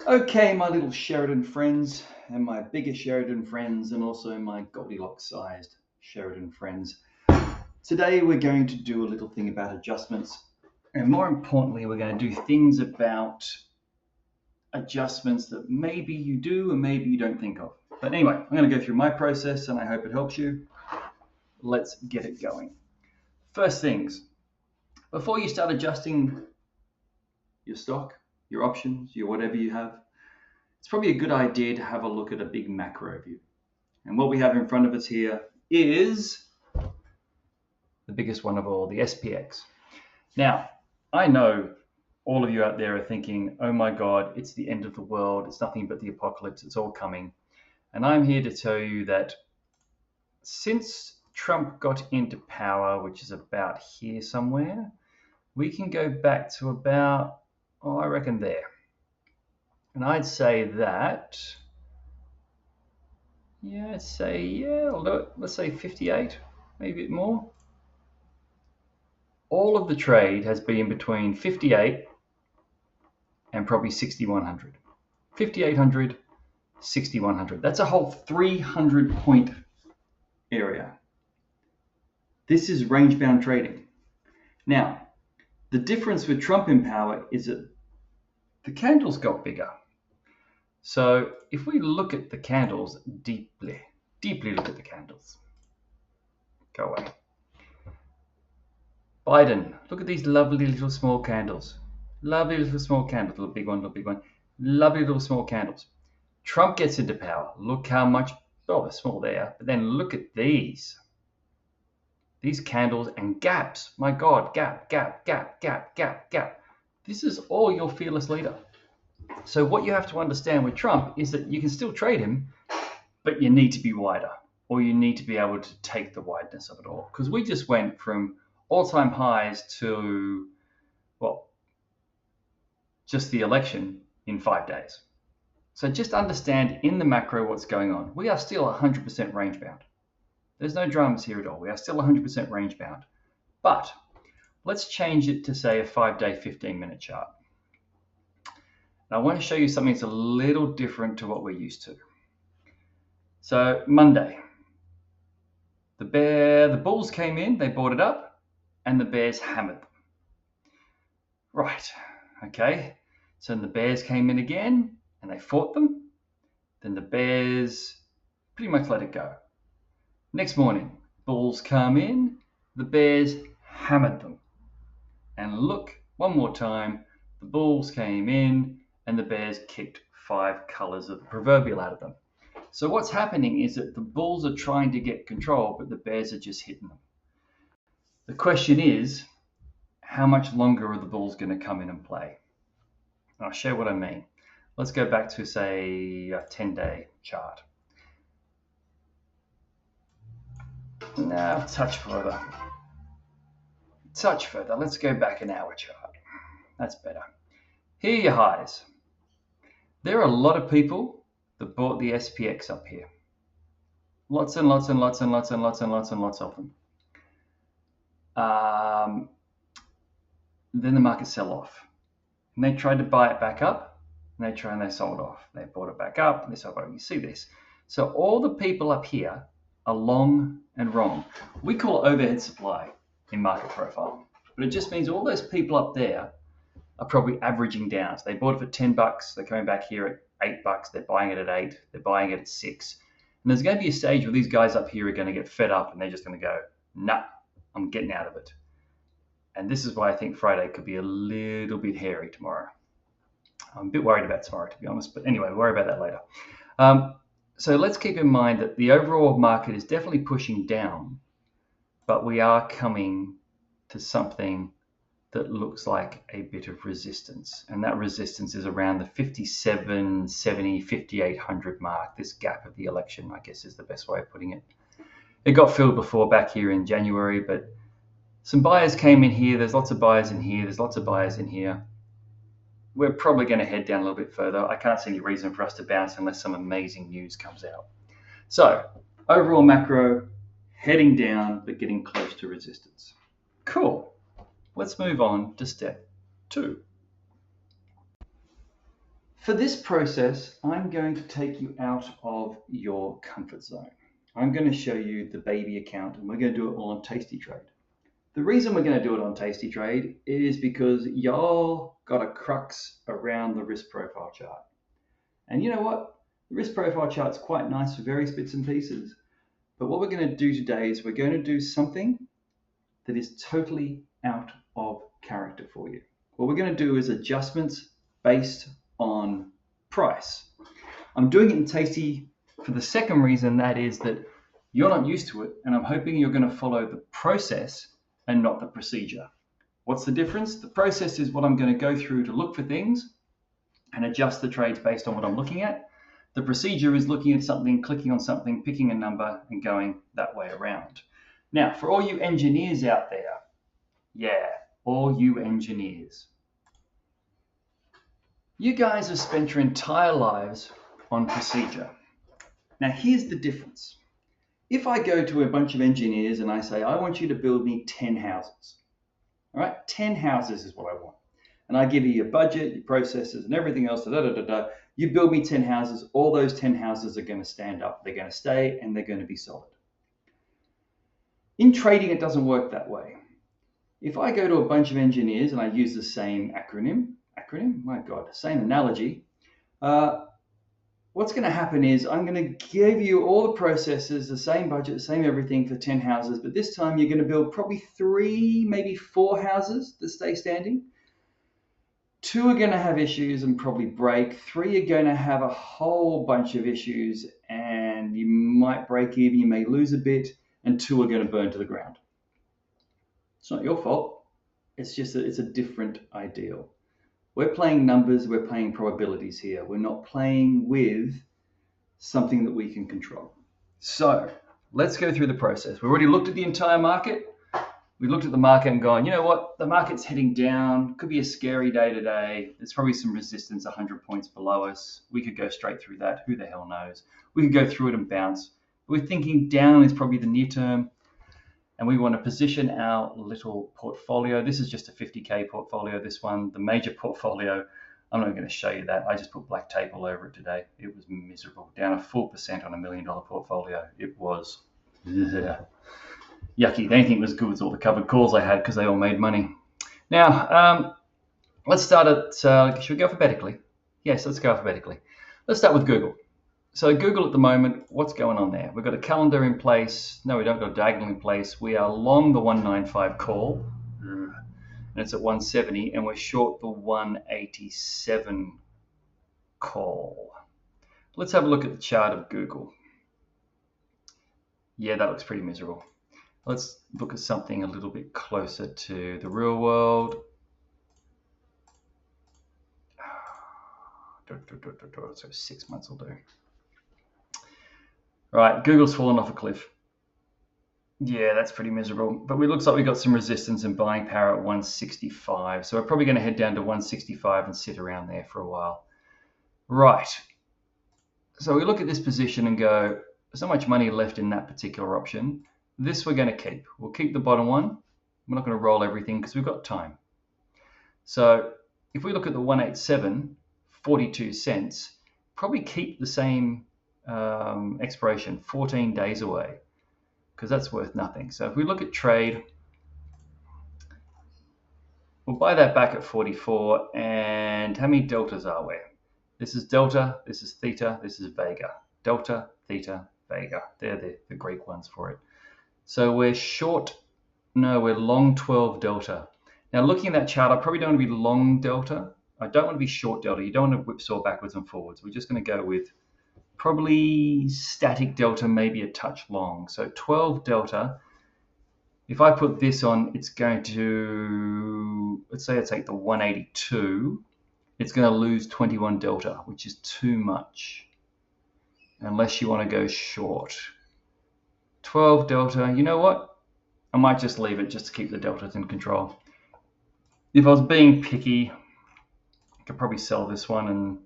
Okay, my little Sheridan friends and my bigger Sheridan friends and also my Goldilocks-sized Sheridan friends. Today we're going to do a little thing about adjustments, and more importantly, we're going to do things about adjustments that maybe you do and maybe you don't think of. But anyway, I'm going to go through my process and I hope it helps you. Let's get it going. First things, before you start adjusting your stock, your options, your whatever you have, it's probably a good idea to have a look at a big macro view. And what we have in front of us here is the biggest one of all, the SPX. Now, I know all of you out there are thinking, oh my God, it's the end of the world. It's nothing but the apocalypse. It's all coming. And I'm here to tell you that since Trump got into power, which is about here somewhere, we can go back to about, I reckon there. And I'd say that, let's say 58, maybe a bit more. All of the trade has been between 58 and probably 6,100. 5,800, 6,100. That's a whole 300 point area. This is range-bound trading. Now, the difference with Trump in power is that the candles got bigger. So if we look at the candles deeply look at the candles. Go away. Biden, look at these lovely little small candles. Lovely little small candles, little big one, Lovely little small candles. Trump gets into power. Look how much, they're small there, but then look at these. These candles and gaps. My God, gap. This is all your fearless leader. So what you have to understand with Trump is that you can still trade him, but you need to be wider, or you need to be able to take the wideness of it all. Because we just went from all-time highs to, just the election in 5 days. So just understand in the macro what's going on. We are still 100% range bound. There's no dramas here at all. We are still 100% range bound. But let's change it to, say, a 5-day, 15-minute chart. And I want to show you something that's a little different to what we're used to. So Monday, the bulls came in, they bought it up, and the bears hammered them. Right, okay. So the bears came in again, and they fought them. Then the bears pretty much let it go. Next morning, bulls come in, the bears hammered them. And look, one more time, the bulls came in, and the bears kicked 5 colors of the proverbial out of them. So what's happening is that the bulls are trying to get control, but the bears are just hitting them. The question is, how much longer are the bulls going to come in and play? I'll show you what I mean. Let's go back to, say, a 10-day chart. Now, touch further. Let's go back an hour chart. That's better. Here are your highs. There are a lot of people that bought the SPX up here. Lots and lots of them. Then the market sell off. And they tried to buy it back up, and they sold off. They bought it back up, and they sold off. You see this. So all the people up here are long and wrong. We call it overhead supply in market profile. But it just means all those people up there are probably averaging down. So they bought it for $10. They're coming back here at $8. They're buying it at 8. They're buying it at 6. And there's going to be a stage where these guys up here are going to get fed up, and they're just going to go, nah, I'm getting out of it. And this is why I think Friday could be a little bit hairy tomorrow. I'm a bit worried about tomorrow, to be honest. But anyway, we'll worry about that later. So let's keep in mind that the overall market is definitely pushing down, but we are coming to something that looks like a bit of resistance. And that resistance is around the 5770, 5800 mark, this gap of the election, I guess is the best way of putting it. It got filled before back here in January, but some buyers came in here. There's lots of buyers in here. There's lots of buyers in here. We're probably going to head down a little bit further. I can't see any reason for us to bounce unless some amazing news comes out. So overall macro, heading down, but getting close to resistance. Cool. Let's move on to step 2. For this process, I'm going to take you out of your comfort zone. I'm going to show you the baby account, and we're going to do it all on tastytrade. The reason we're going to do it on tastytrade is because y'all got a crux around the risk profile chart. And you know what? The risk profile chart is quite nice for various bits and pieces. But what we're going to do today is we're going to do something that is totally out of character for you. What we're going to do is adjustments based on price. I'm doing it in Tasty for the second reason, that is that you're not used to it, and I'm hoping you're going to follow the process and not the procedure. What's the difference? The process is what I'm going to go through to look for things and adjust the trades based on what I'm looking at. The procedure is looking at something, clicking on something, picking a number, and going that way around. Now, for all you engineers out there, all you engineers, you guys have spent your entire lives on procedure. Now, here's the difference. If I go to a bunch of engineers and I say, I want you to build me 10 houses, all right, 10 houses is what I want. And I give you your budget, your processes, and everything else, you build me 10 houses, all those 10 houses are going to stand up, they're going to stay, and they're going to be solid. In trading, it doesn't work that way. If I go to a bunch of engineers and I use the same same analogy, what's going to happen is I'm going to give you all the processes, the same budget, the same everything for 10 houses, but this time you're going to build probably 3, maybe 4 houses that stay standing. 2 are going to have issues and probably break. 3 are going to have a whole bunch of issues and you might break even, you may lose a bit, and 2 are going to burn to the ground. It's not your fault. It's just that it's a different ideal. We're playing numbers, we're playing probabilities here. We're not playing with something that we can control. So let's go through the process. We've already looked at the entire market. We looked at the market and gone, you know what? The market's heading down. Could be a scary day today. There's probably some resistance 100 points below us. We could go straight through that. Who the hell knows? We could go through it and bounce. We're thinking down is probably the near term. And we want to position our little portfolio. This is just a 50K portfolio, this one. The major portfolio, I'm not going to show you that. I just put black tape all over it today. It was miserable. Down a full percent on $1 million portfolio. It was yucky. The only thing that was good was all the covered calls I had because they all made money. Now, let's start at, should we go alphabetically? Yes, let's go alphabetically. Let's start with Google. So Google at the moment, what's going on there? We've got a calendar in place. No, we don't got a diagonal in place. We are long the 195 call, and it's at 170, and we're short the 187 call. Let's have a look at the chart of Google. Yeah, that looks pretty miserable. Let's look at something a little bit closer to the real world. So 6 months will do. Right, Google's fallen off a cliff. Yeah, that's pretty miserable. But it looks like we've got some resistance and buying power at 165. So we're probably going to head down to 165 and sit around there for a while. Right. So we look at this position and go, there's not much money left in that particular option. This we're going to keep. We'll keep the bottom one. We're not going to roll everything because we've got time. So if we look at the 187, 42 cents, probably keep the same expiration, 14 days away, because that's worth nothing. So if we look at trade, we'll buy that back at 44. And how many deltas are we? This is delta, this is theta, this is vega. Delta, theta, vega. They're the Greek ones for it. So we're short, no, we're long 12 delta. Now looking at that chart, I probably don't want to be long delta. I don't want to be short delta. You don't want to whipsaw backwards and forwards. We're just going to go with probably static delta, maybe a touch long. So 12 delta. If I put this on, it's going to, let's say I take the 182. It's going to lose 21 delta, which is too much, unless you want to go short. 12 delta, you know what? I might just leave it just to keep the deltas in control. If I was being picky, I could probably sell this one and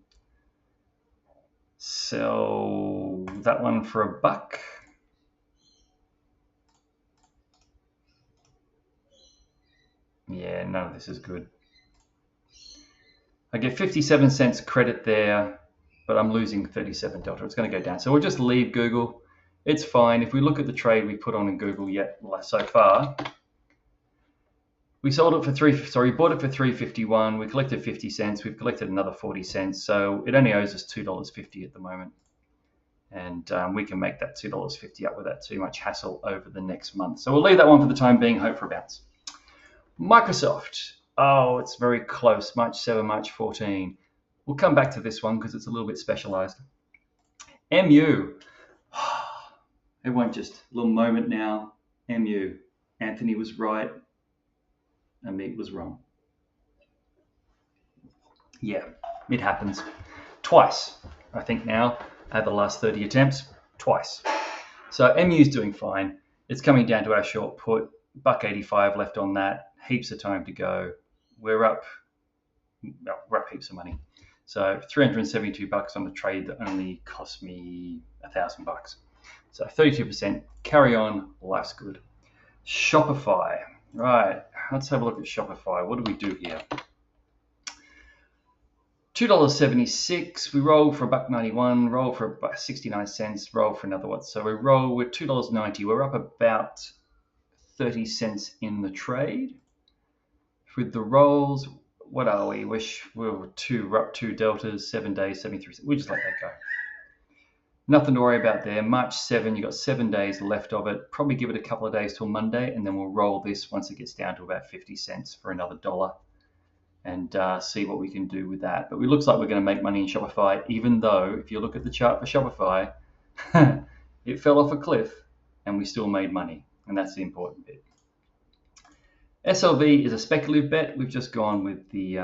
sell that one for $1. Yeah, none of this is good. I get 57 cents credit there, but I'm losing 37 delta. It's going to go down. So we'll just leave Google. It's fine. If we look at the trade we put on in Google so far, we sold it for bought it for $3.51. We collected 50 cents. We've collected another 40 cents. So it only owes us $2.50 at the moment. And we can make that $2.50 up without too much hassle over the next month. So we'll leave that one for the time being, hope for a bounce. Microsoft. Oh, it's very close. March 7, March 14. We'll come back to this one because it's a little bit specialized. MU. Everyone just a little moment now. MU. Anthony was right. Amit was wrong. Yeah, it happens. Twice, I think now, at the last 30 attempts. Twice. So MU's doing fine. It's coming down to our short put. $1.85 left on that. Heaps of time to go. We're up heaps of money. So $372 on the trade that only cost me $1,000. So 32%. Carry on. Life's good. Shopify. Right. Let's have a look at Shopify. What do we do here? $2.76. We roll for $1.91. Roll for about 69 cents. Roll for another what? So we roll with $2.90. We're up about 30 cents in the trade. With the rolls, what are we? We're up two deltas, 7 days, 73 cents. We just let that go. Nothing to worry about there. March 7, you've got 7 days left of it. Probably give it a couple of days till Monday, and then we'll roll this once it gets down to about 50 cents for another $1 and see what we can do with that. But it looks like we're going to make money in Shopify, even though if you look at the chart for Shopify, it fell off a cliff and we still made money, and that's the important bit. SLV is a speculative bet. We've just gone with the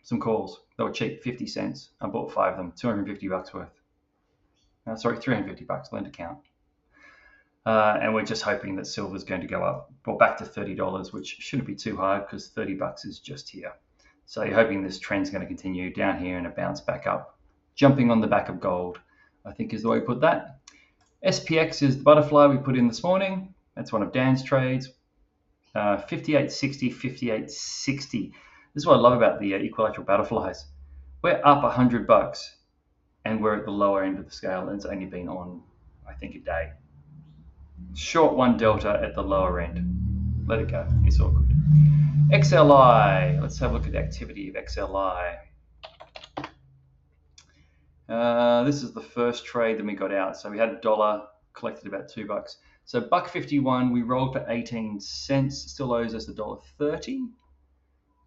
some calls. They were cheap, 50 cents. I bought 5 of them, $250 worth. $350, lend account. And we're just hoping that silver's going to go up, well, back to $30, which shouldn't be too hard because $30 is just here. So you're hoping this trend's going to continue down here and a bounce back up. Jumping on the back of gold, I think is the way we put that. SPX is the butterfly we put in this morning. That's one of Dan's trades. 58.60, 58.60. This is what I love about the equilateral butterflies. We're up $100 and we're at the lower end of the scale, and it's only been on, I think, a day. Short one delta at the lower end. Let it go. It's all good. XLI. Let's have a look at the activity of XLI. This is the first trade that we got out. So we had $1, collected about $2. So $1.51, we rolled for 18 cents. Still owes us $1.30.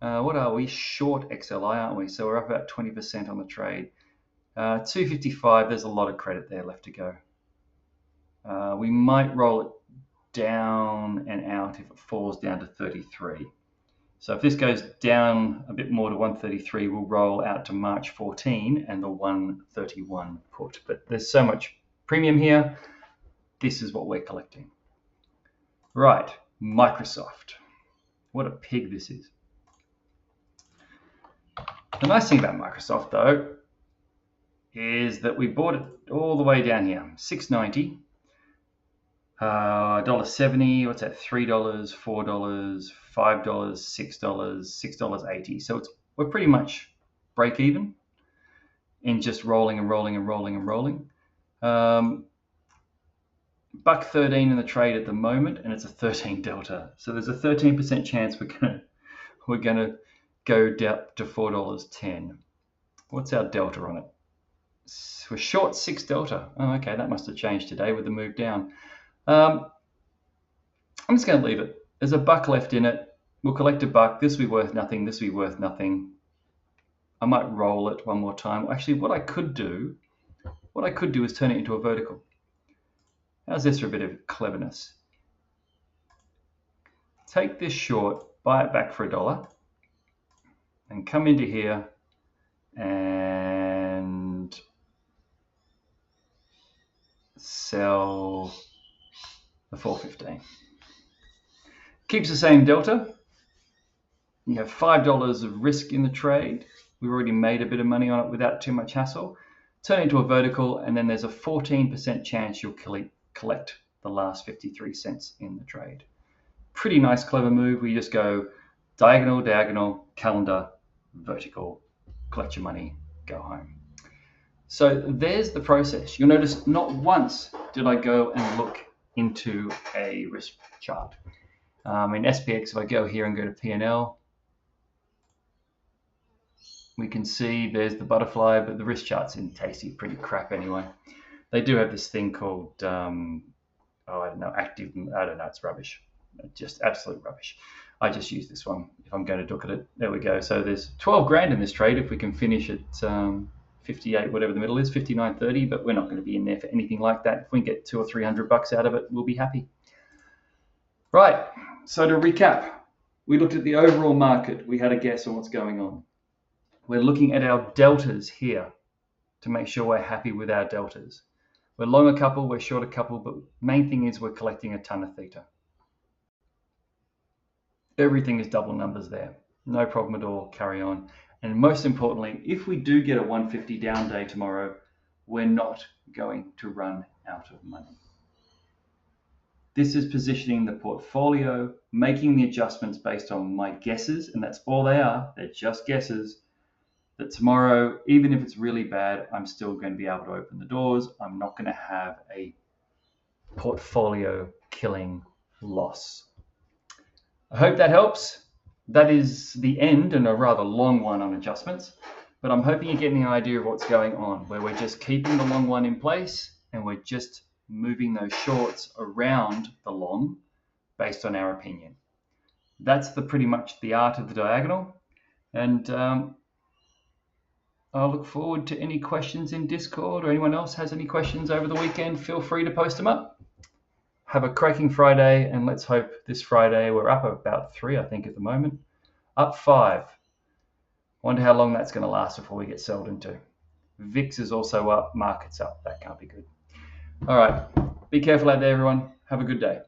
What are we? Short XLI, aren't we? So we're up about 20% on the trade. $2.55, there's a lot of credit there left to go. We might roll it down and out if it falls down to 33. So if this goes down a bit more to 133, we'll roll out to March 14 and the 131 put. But there's so much premium here. This is what we're collecting. Right, Microsoft. What a pig this is. The nice thing about Microsoft, though, is that we bought it all the way down here, $6.90, $1.70, what's that, $3, $4, $5, $6, $6.80. So we're pretty much break even in just rolling and rolling and rolling and rolling. $1.13 in the trade at the moment, and it's a 13 delta. So there's a 13% chance we're gonna go down to $4.10. What's our delta on it? We're short 6 delta. Oh, okay, that must have changed today with the move down. I'm just going to leave it. There's $1 left in it. We'll collect $1. This will be worth nothing. This will be worth nothing. I might roll it one more time. Actually, what I could do is turn it into a vertical. How's this for a bit of cleverness? Take this short, buy it back for $1, and come into here and sell the 415. Keeps the same delta. You have $5 of risk in the trade. We've already made a bit of money on it without too much hassle. Turn it into a vertical, and then there's a 14% chance you'll collect the last 53 cents in the trade. Pretty nice, clever move. We just go diagonal, diagonal, calendar, vertical, collect your money, go home. So there's the process. You'll notice not once did I go and look into a risk chart. In SPX, if I go here and go to P&L, we can see there's the butterfly, but the risk chart's in Tasty, pretty crap anyway. They do have this thing called, I don't know, active, I don't know, it's rubbish. Just absolute rubbish. I just use this one if I'm going to look at it. There we go. So there's 12 grand in this trade if we can finish at 58, whatever the middle is, 59.30, but we're not going to be in there for anything like that. If we can get $200 or $300 out of it, we'll be happy. Right, so to recap, we looked at the overall market. We had a guess on what's going on. We're looking at our deltas here to make sure we're happy with our deltas. We're long a couple, we're short a couple, but main thing is we're collecting a ton of theta. Everything is double numbers there. No problem at all, carry on. And most importantly, if we do get a 150 down day tomorrow, we're not going to run out of money. This is positioning the portfolio, making the adjustments based on my guesses, and that's all they are. They're just guesses. That tomorrow, even if it's really bad, I'm still going to be able to open the doors. I'm not going to have a portfolio killing loss. I hope that helps. That is the end, and a rather long one on adjustments, but I'm hoping you're getting the idea of what's going on, where we're just keeping the long one in place and we're just moving those shorts around the long based on our opinion. That's pretty much the art of the diagonal, and I'll look forward to any questions in Discord, or anyone else has any questions over the weekend, feel free to post them up. Have a cracking Friday, and let's hope this Friday we're up about 3, I think, at the moment. Up 5. Wonder how long that's going to last before we get sold into. VIX is also up, market's up. That can't be good. All right. Be careful out there, everyone. Have a good day.